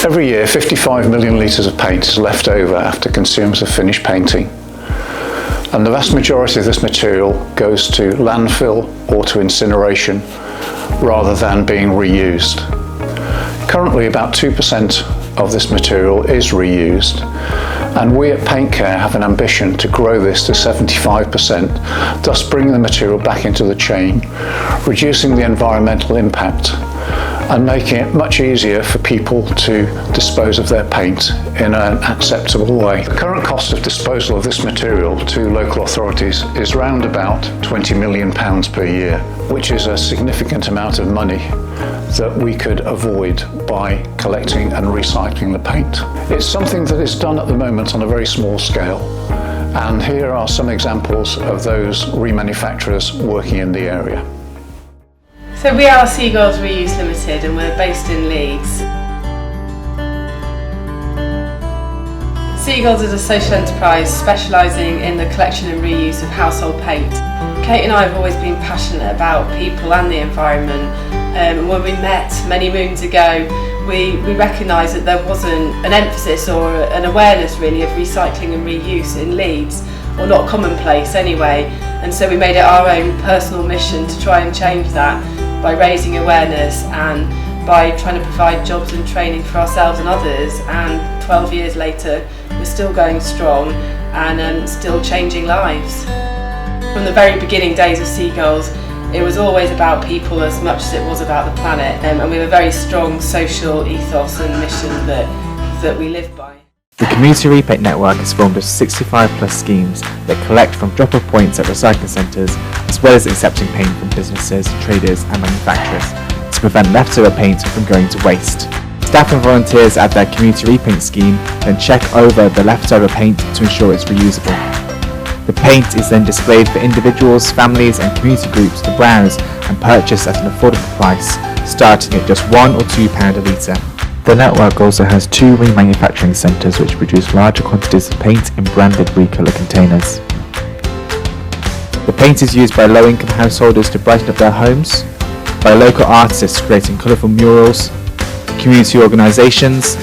Every year, 55 million litres of paint is left over after consumers have finished painting. And the vast majority of this material goes to landfill or to incineration rather than being reused. Currently, about 2% of this material is reused, and we at PaintCare have an ambition to grow this to 75%, thus bringing the material back into the chain, reducing the environmental impact and making it much easier for people to dispose of their paint in an acceptable way. The current cost of disposal of this material to local authorities is round about £20 million per year, which is a significant amount of money that we could avoid by collecting and recycling the paint. It's something that is done at the moment on a very small scale, and here are some examples of those remanufacturers working in the area. So we are Seagulls Reuse Limited and we're based in Leeds. Seagulls is a social enterprise specialising in the collection and reuse of household paint. Kate and I have always been passionate about people and the environment. And when we met many moons ago, we recognised that there wasn't an emphasis or an awareness really of recycling and reuse in Leeds, or not commonplace anyway. And so we made it our own personal mission to try and change that by raising awareness and by trying to provide jobs and training for ourselves and others. And 12 years later, we're still going strong and still changing lives. From the very beginning days of Seagulls, it was always about people as much as it was about the planet, and we have a very strong social ethos and mission that we live by. The Community Repaint Network is formed of 65 plus schemes that collect from drop-off points at recycling centres, as well as accepting paint from businesses, traders and manufacturers to prevent leftover paint from going to waste. Staff and volunteers at their Community Repaint scheme then check over the leftover paint to ensure it's reusable. The paint is then displayed for individuals, families and community groups to browse and purchase at an affordable price, starting at just £1 or £2 a litre. The network also has 2 remanufacturing centres which produce larger quantities of paint in branded recolour containers. The paint is used by low-income householders to brighten up their homes, by local artists creating colourful murals, community organisations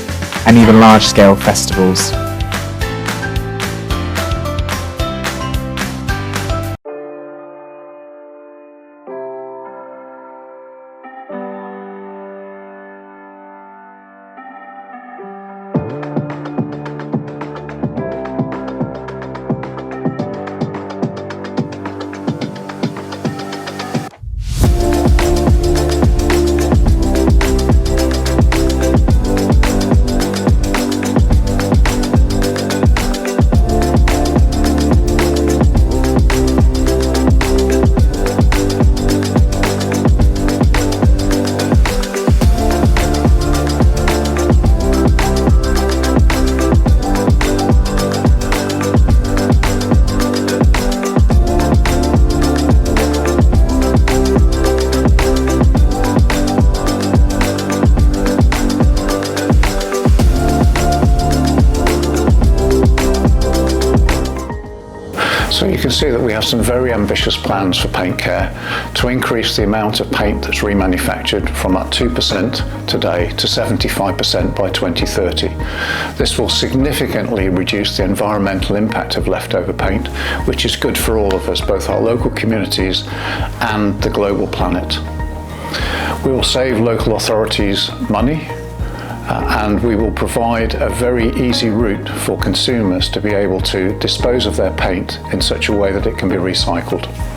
and even large-scale festivals. So you can see that we have some very ambitious plans for PaintCare to increase the amount of paint that's remanufactured from that 2% today to 75% by 2030. This will significantly reduce the environmental impact of leftover paint, which is good for all of us, both our local communities and the global planet. We will save local authorities money, and we will provide a very easy route for consumers to be able to dispose of their paint in such a way that it can be recycled.